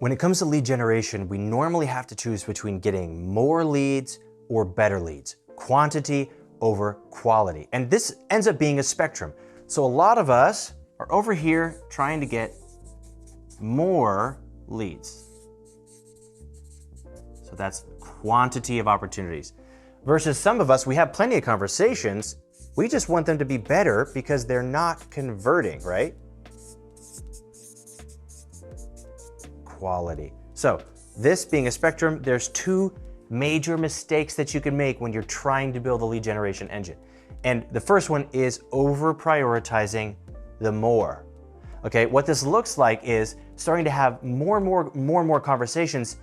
When it comes to lead generation, we normally have to choose between getting more leads or better leads, quantity over quality. And this ends up being a spectrum. So a lot of us are over here trying to get more leads. So that's quantity of opportunities. Versus some of us, we have plenty of conversations. We just want them to be better because they're not converting, right? Quality. So this being a spectrum, there's two major mistakes that you can make when you're trying to build a lead generation engine. And the first one is over prioritizing the more. Okay, what this looks like is starting to have more and more conversations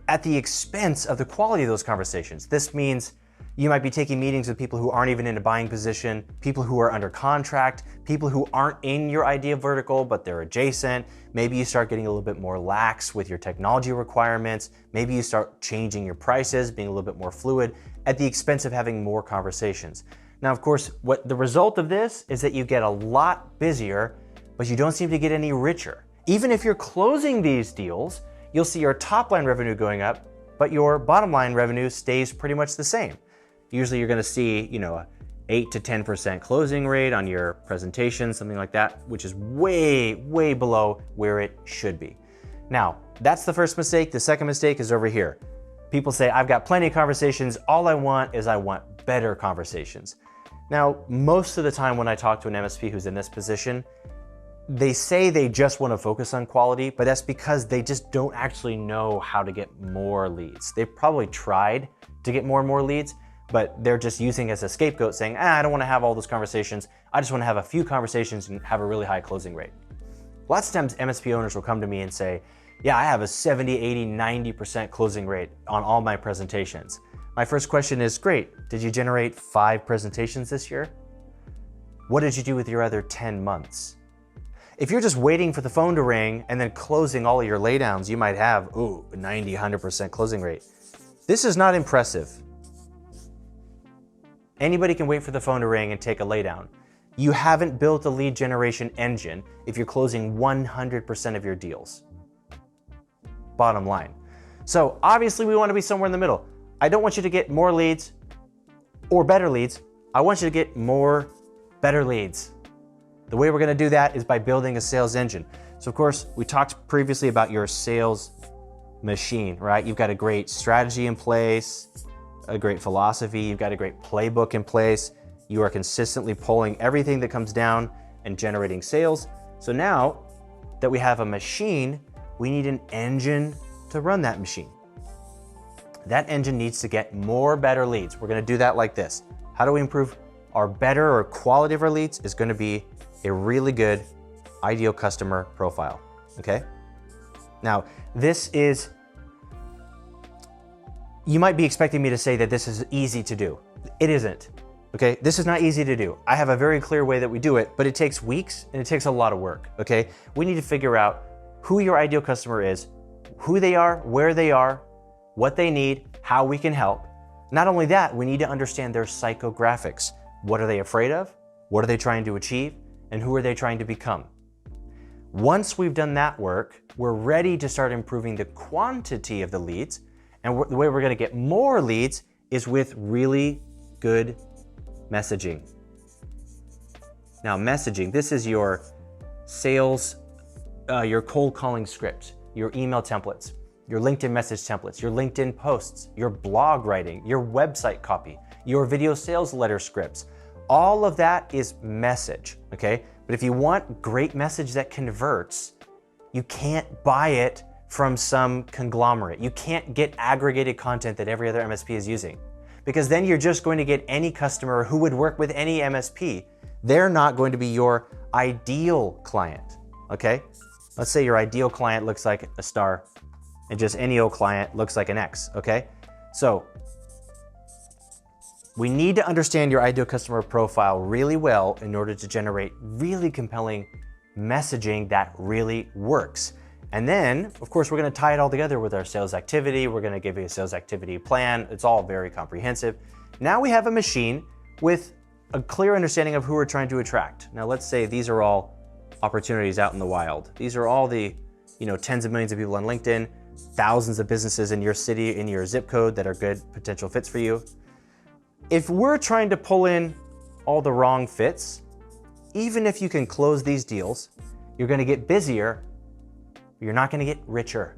at the expense of the quality of those conversations. This means you might be taking meetings with people who aren't even in a buying position, people who are under contract, people who aren't in your idea vertical, but they're adjacent. Maybe you start getting a little bit more lax with your technology requirements. Maybe you start changing your prices, being a little bit more fluid at the expense of having more conversations. Now, of course, what the result of this is that you get a lot busier, but you don't seem to get any richer. Even if you're closing these deals, you'll see your top line revenue going up, but your bottom line revenue stays pretty much the same. Usually you're gonna see, a 8 to 10% closing rate on your presentation, something like that, which is way below where it should be. Now, that's the first mistake. The second mistake is over here. People say, I've got plenty of conversations. All I want better conversations. Now, most of the time when I talk to an MSP who's in this position, they say they just want to focus on quality, but that's because they just don't actually know how to get more leads. They've probably tried to get more and more leads, but they're just using it as a scapegoat saying, I don't want to have all those conversations. I just want to have a few conversations and have a really high closing rate. Lots of times MSP owners will come to me and say, yeah, I have a 70, 80, 90% closing rate on all my presentations. My first question is, great, did you generate 5 presentations this year? What did you do with your other 10 months? If you're just waiting for the phone to ring and then closing all of your laydowns, you might have, 90, 100% closing rate. This is not impressive. Anybody can wait for the phone to ring and take a laydown. You haven't built a lead generation engine if you're closing 100% of your deals. Bottom line. So obviously we want to be somewhere in the middle. I don't want you to get more leads or better leads. I want you to get more better leads. The way we're going to do that is by building a sales engine. So of course, we talked previously about your sales machine, right? You've got a great strategy in place, a great philosophy, you've got a great playbook in place. You are consistently pulling everything that comes down and generating sales. So now that we have a machine, we need an engine to run that machine. That engine needs to get more better leads. We're going to do that like this. How do we improve our better or quality of our leads is going to be a really good ideal customer profile, okay? Now, you might be expecting me to say that this is easy to do. It isn't, okay? This is not easy to do. I have a very clear way that we do it, but it takes weeks and it takes a lot of work, okay? We need to figure out who your ideal customer is, who they are, where they are, what they need, how we can help. Not only that, we need to understand their psychographics. What are they afraid of? What are they trying to achieve? And who are they trying to become? Once we've done that work, we're ready to start improving the quantity of the leads. And the way we're going to get more leads is with really good messaging. Now, messaging, this is your sales, your cold calling script, your email templates, your LinkedIn message templates, your LinkedIn posts, your blog writing, your website copy, your video sales letter scripts. All of that is message, okay? But if you want great message that converts, you can't buy it from some conglomerate. You can't get aggregated content that every other MSP is using, because then you're just going to get any customer who would work with any MSP. They're not going to be your ideal client, okay? Let's say your ideal client looks like a star and just any old client looks like an X, okay? So we need to understand your ideal customer profile really well in order to generate really compelling messaging that really works. And then, of course, we're gonna tie it all together with our sales activity. We're gonna give you a sales activity plan. It's all very comprehensive. Now we have a machine with a clear understanding of who we're trying to attract. Now let's say these are all opportunities out in the wild. These are all the tens of millions of people on LinkedIn, thousands of businesses in your city, in your zip code that are good potential fits for you. If we're trying to pull in all the wrong fits, even if you can close these deals, you're going to get busier, but you're not going to get richer.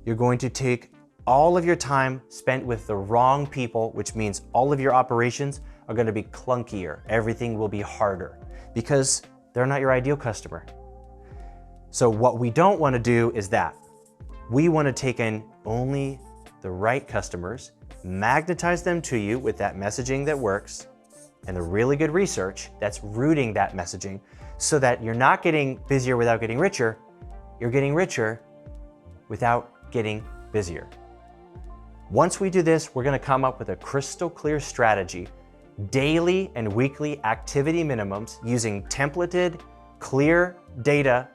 You're going to take all of your time spent with the wrong people, which means all of your operations are going to be clunkier. Everything will be harder because they're not your ideal customer. So what we don't want to do is that. We want to take in only the right customers, magnetize them to you with that messaging that works, and the really good research that's rooting that messaging so that you're not getting busier without getting richer, you're getting richer without getting busier. Once we do this, we're going to come up with a crystal clear strategy, daily and weekly activity minimums using templated, clear data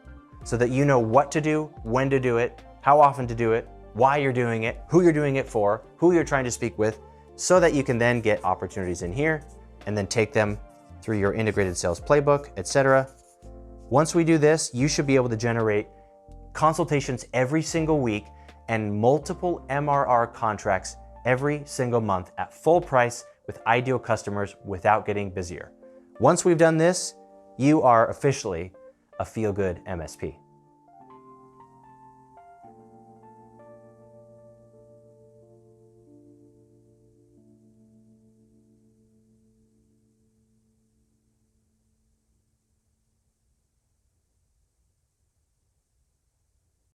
so that you know what to do, when to do it, how often to do it, why you're doing it, who you're doing it for, who you're trying to speak with, so that you can then get opportunities in here and then take them through your integrated sales playbook, etc. Once we do this, you should be able to generate consultations every single week and multiple MRR contracts every single month at full price with ideal customers without getting busier. Once we've done this, you are officially a Feel-Good MSP.